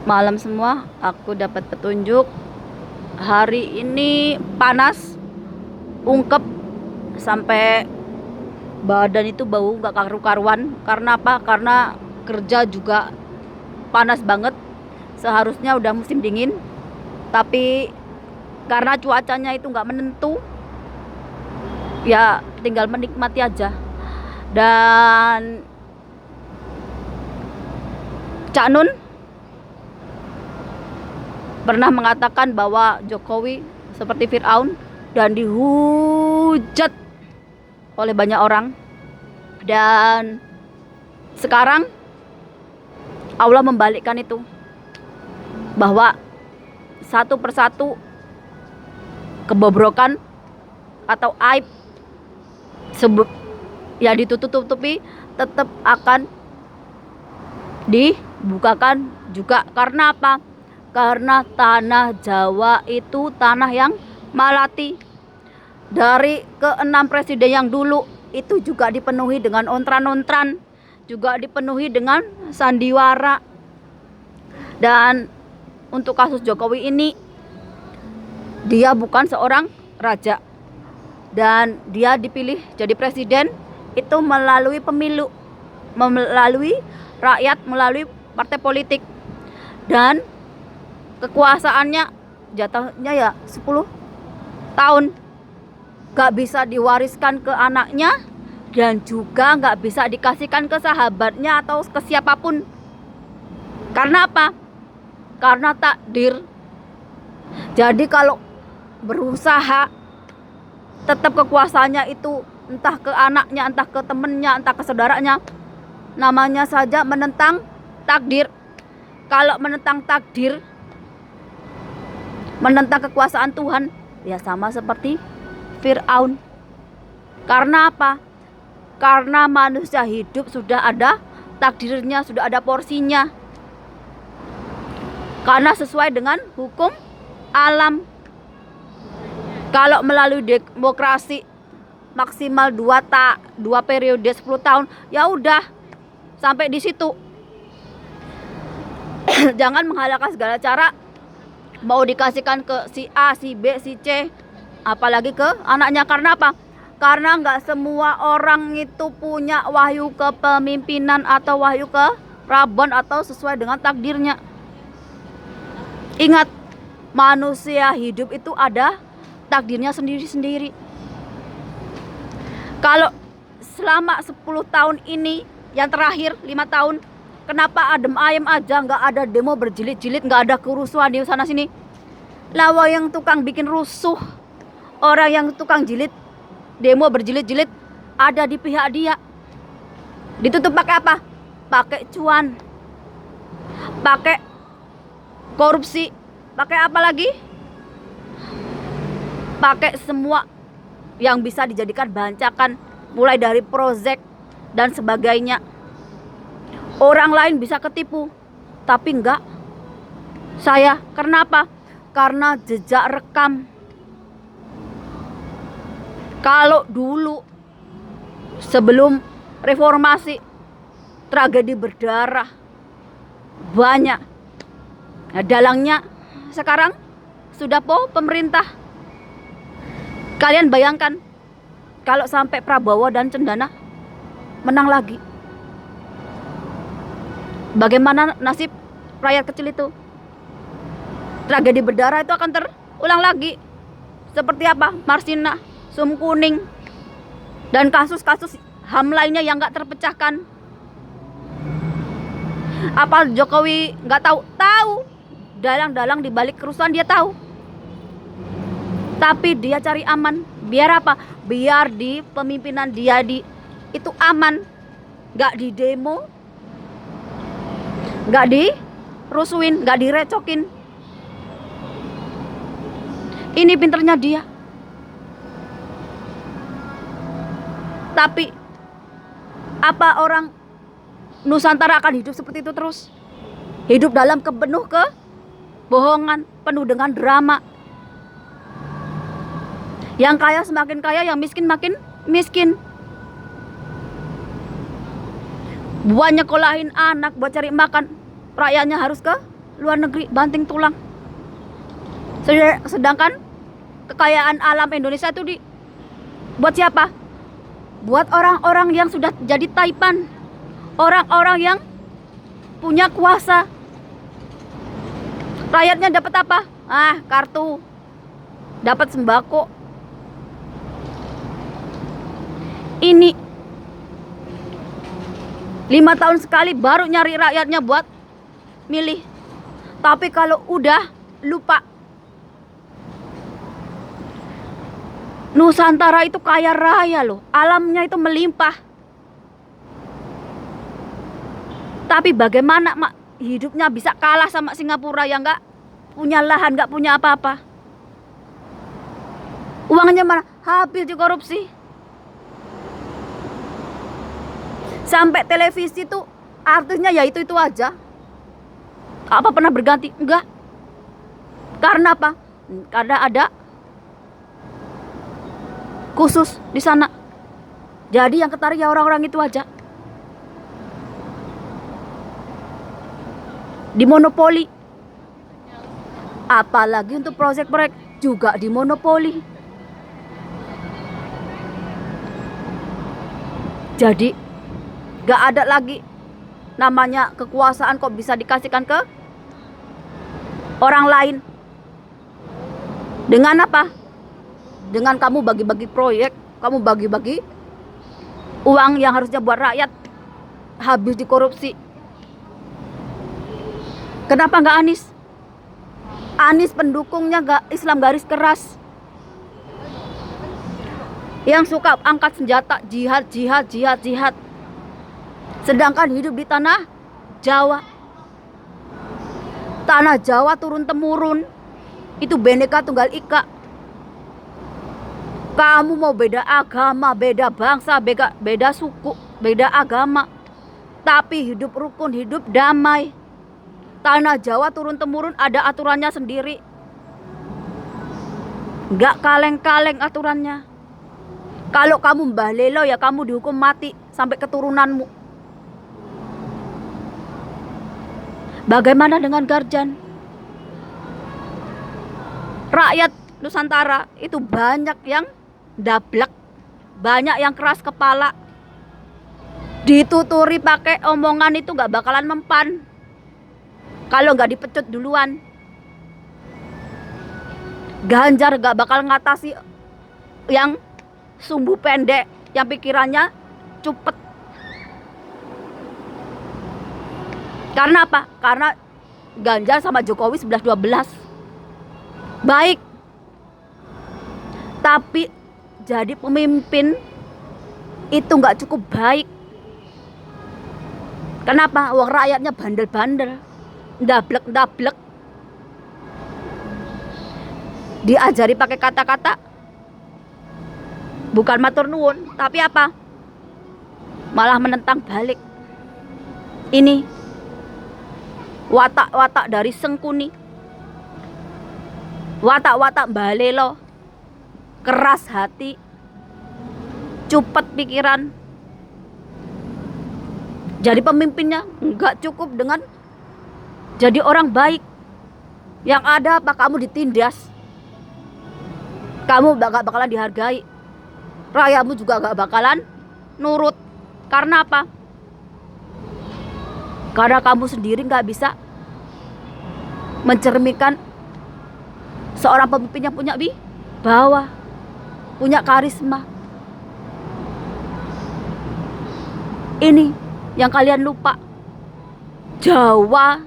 Malam semua, aku dapat petunjuk. Hari ini panas, ungkep, sampai badan itu bau gak karu-karuan. Karena apa? Karena kerja juga panas banget. Seharusnya udah musim dingin, tapi karena cuacanya itu gak menentu, ya tinggal menikmati aja. Dan Cak Nun pernah mengatakan bahwa Jokowi seperti Firaun dan dihujat oleh banyak orang. Dan sekarang Allah membalikkan itu, bahwa satu persatu kebobrokan atau aib yang ditutup-tutupi tetap akan dibukakan juga. Karena apa? Karena tanah Jawa itu tanah yang malati. Dari ke-6 presiden yang dulu itu juga dipenuhi dengan ontran-ontran, juga dipenuhi dengan sandiwara. Dan untuk kasus Jokowi ini, dia bukan seorang raja, dan dia dipilih jadi presiden itu melalui pemilu, melalui rakyat, melalui partai politik. Dan kekuasaannya jatuhnya ya 10 tahun, gak bisa diwariskan ke anaknya, dan juga gak bisa dikasihkan ke sahabatnya atau ke siapapun. Karena apa? Karena takdir. Jadi kalau berusaha tetap kekuasaannya itu entah ke anaknya, entah ke temennya, entah ke saudaranya, namanya saja menentang takdir. Kalau menentang takdir, menentang kekuasaan Tuhan, ya sama seperti Firaun. Karena apa? Karena manusia hidup sudah ada takdirnya, sudah ada porsinya. Karena sesuai dengan hukum alam. Kalau melalui demokrasi maksimal 2 periode 10 tahun, ya udah sampai di situ. Jangan menghalalkan segala cara mau dikasihkan ke si A, si B, si C, apalagi ke anaknya. Karena apa? Karena nggak semua orang itu punya wahyu kepemimpinan atau wahyu ke Rabon atau sesuai dengan takdirnya. Ingat, manusia hidup itu ada takdirnya sendiri-sendiri. Kalau selama 10 tahun ini, yang terakhir 5 tahun, kenapa adem ayem aja, nggak ada demo berjilid-jilid, nggak ada kerusuhan di sana sini? Lawa yang tukang bikin rusuh, orang yang tukang jilid, demo berjilid-jilid, ada di pihak dia. Ditutup pakai apa? Pakai cuan, pakai korupsi, pakai apa lagi? Pakai semua yang bisa dijadikan bancakan, mulai dari proyek dan sebagainya. Orang lain bisa ketipu, tapi enggak saya. Karena apa? Karena jejak rekam. Kalau dulu sebelum reformasi, tragedi berdarah banyak. Nah, dalangnya sekarang sudah pemerintah. Kalian bayangkan kalau sampai Prabowo dan Cendana menang lagi, bagaimana nasib rakyat kecil itu? Tragedi berdarah itu akan terulang lagi. Seperti apa? Marsina, Sum Kuning, dan kasus-kasus HAM lainnya yang gak terpecahkan. Apa Jokowi gak tahu? Tahu. Dalang-dalang di balik kerusuhan dia tahu. Tapi dia cari aman. Biar apa? Biar di pemimpinan dia itu aman. Gak di demo, gak dirusuin, gak direcokin. Ini pinternya dia. Tapi apa orang Nusantara akan hidup seperti itu terus? Hidup dalam penuh kebohongan, penuh dengan drama. Yang kaya semakin kaya, yang miskin makin miskin. Buat nyekolahin anak, buat cari makan, rakyatnya harus ke luar negeri banting tulang. Sedangkan kekayaan alam Indonesia itu buat siapa? Buat orang-orang yang sudah jadi taipan, orang-orang yang punya kuasa. Rakyatnya dapat apa? Kartu, dapat sembako. Ini 5 tahun sekali baru nyari rakyatnya buat milih. Tapi kalau udah lupa, Nusantara itu kaya raya loh, alamnya itu melimpah. Tapi bagaimana hidupnya bisa kalah sama Singapura yang nggak punya lahan, nggak punya apa-apa. Uangnya mana? Habis di korupsi. Sampai televisi tuh artisnya ya itu aja. Apa pernah berganti? Enggak. Karena apa? Karena ada khusus di sana. Jadi yang ketarik ya orang-orang itu aja. Dimonopoli. Apalagi untuk proyek-proyek juga dimonopoli. Jadi gak ada lagi namanya kekuasaan kok bisa dikasihkan ke orang lain. Dengan apa? Dengan kamu bagi-bagi proyek, kamu bagi-bagi uang yang harusnya buat rakyat, habis dikorupsi. Kenapa nggak Anies? Anies pendukungnya nggak Islam garis keras, yang suka angkat senjata, jihad. Sedangkan hidup di tanah Jawa. Tanah Jawa turun temurun, itu Bhinneka Tunggal Ika. Kamu mau beda agama, beda bangsa, beda suku, beda agama, tapi hidup rukun, hidup damai. Tanah Jawa turun temurun ada aturannya sendiri. Gak kaleng-kaleng aturannya. Kalau kamu mbah lelo ya kamu dihukum mati sampai keturunanmu. Bagaimana dengan Garjan? Rakyat Nusantara itu banyak yang dablek, banyak yang keras kepala. Dituturi pakai omongan itu gak bakalan mempan kalau gak dipecut duluan. Ganjar gak bakal ngatasi yang sumbu pendek, yang pikirannya cupet. Karena apa? Karena Ganjar sama Jokowi 11-12 baik, tapi jadi pemimpin itu nggak cukup baik. Kenapa? Uang rakyatnya bandel-bandel, ndablek. Diajari pakai kata-kata, bukan matur nuwun, tapi apa? Malah menentang balik. Ini watak-watak dari Sengkuni, watak-watak Mbah Lelo, keras hati, cupet pikiran. Jadi pemimpinnya nggak cukup dengan jadi orang baik. Yang ada apa? Kamu ditindas, kamu gak bakalan dihargai, rakyatmu juga gak bakalan nurut. Karena apa? Karena kamu sendiri gak bisa mencerminkan seorang pemimpin yang punya wibawa, punya karisma. Ini yang kalian lupa. Jawa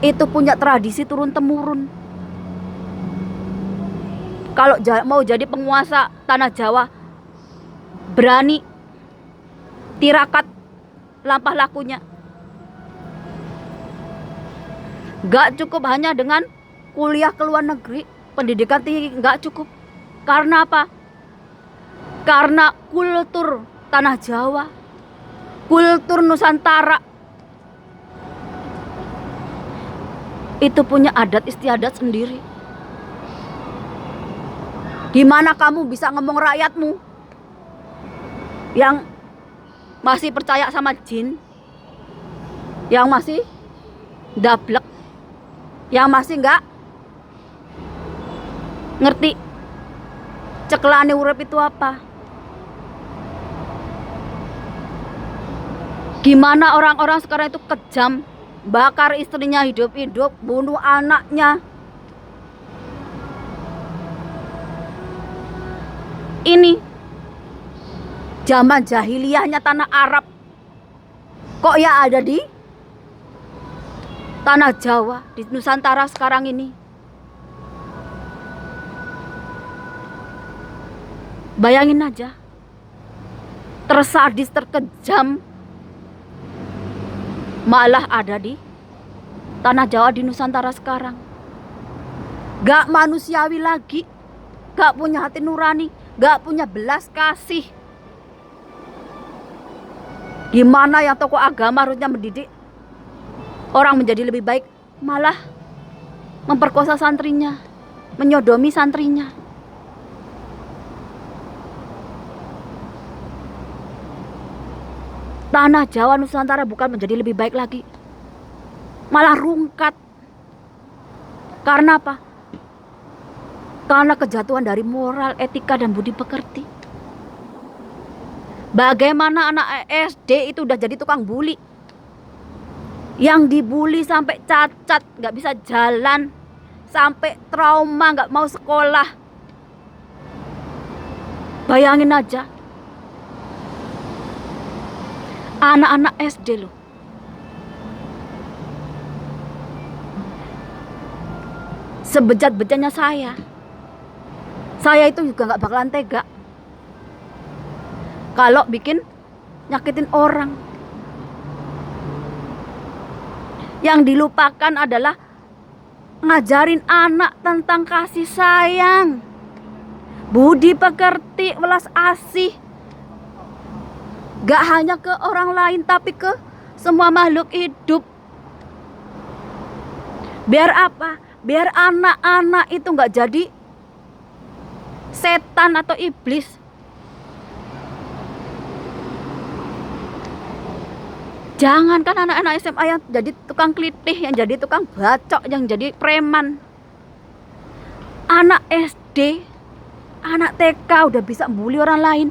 itu punya tradisi turun temurun. Kalau mau jadi penguasa tanah Jawa, berani, tirakat, lampah lakunya. Gak cukup hanya dengan kuliah ke luar negeri, pendidikan tinggi, gak cukup. Karena apa? Karena kultur tanah Jawa, kultur Nusantara itu punya adat istiadat sendiri. Gimana kamu bisa ngomong rakyatmu yang masih percaya sama jin, yang masih Dablek. Yang masih nggak ngerti ceklane urip itu apa. Gimana orang-orang sekarang itu kejam, bakar istrinya hidup-hidup, bunuh anaknya. Ini zaman jahiliyahnya tanah Arab, kok ya ada di tanah Jawa, di Nusantara sekarang ini. Bayangin aja, tersadis, terkejam, malah ada di tanah Jawa, di Nusantara sekarang. Gak manusiawi lagi, gak punya hati nurani, gak punya belas kasih. Gimana yang tokoh agama harusnya mendidik orang menjadi lebih baik, malah memperkosa santrinya, menyodomi santrinya. Tanah Jawa Nusantara bukan menjadi lebih baik lagi, malah rungkat. Karena apa? Karena kejatuhan dari moral, etika, dan budi pekerti. Bagaimana anak SD itu udah jadi tukang bully, yang dibully sampai cacat, gak bisa jalan, sampai trauma, gak mau sekolah. Bayangin aja, anak-anak SD loh. Sebejat-bejatnya saya itu juga gak bakalan tega kalau bikin nyakitin orang. Yang dilupakan adalah ngajarin anak tentang kasih sayang, budi pekerti, welas asih. Gak hanya ke orang lain, tapi ke semua makhluk hidup. Biar apa? Biar anak-anak itu gak jadi setan atau iblis. Jangankan anak-anak SMA yang jadi tukang klitih, yang jadi tukang bacok, yang jadi preman. Anak SD, anak TK udah bisa bully orang lain.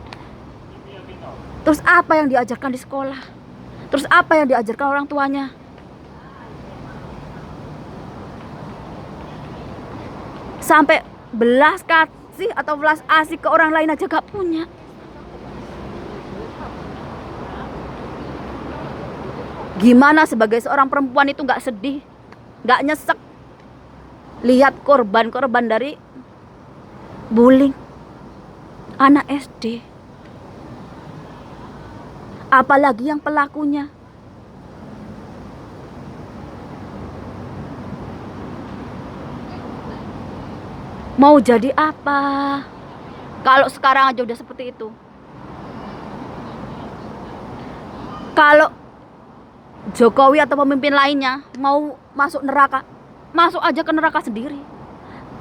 Terus apa yang diajarkan di sekolah? Terus apa yang diajarkan orang tuanya? Sampai belas kasih atau belas asih ke orang lain aja gak punya. Gimana sebagai seorang perempuan itu gak sedih, gak nyesek lihat korban-korban dari bullying anak SD? Apalagi yang pelakunya. Mau jadi apa kalau sekarang aja udah seperti itu? Kalau Jokowi atau pemimpin lainnya mau masuk neraka, masuk aja ke neraka sendiri.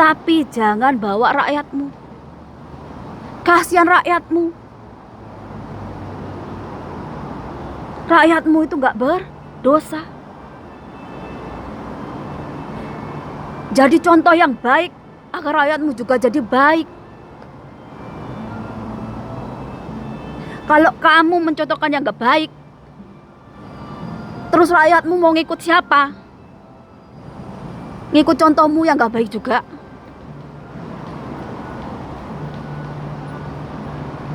Tapi jangan bawa rakyatmu. Kasihan rakyatmu. Rakyatmu itu gak berdosa. Jadi contoh yang baik agar rakyatmu juga jadi baik. Kalau kamu mencontohkan yang gak baik, terus rakyatmu mau ngikut siapa? Ngikut contohmu yang gak baik juga.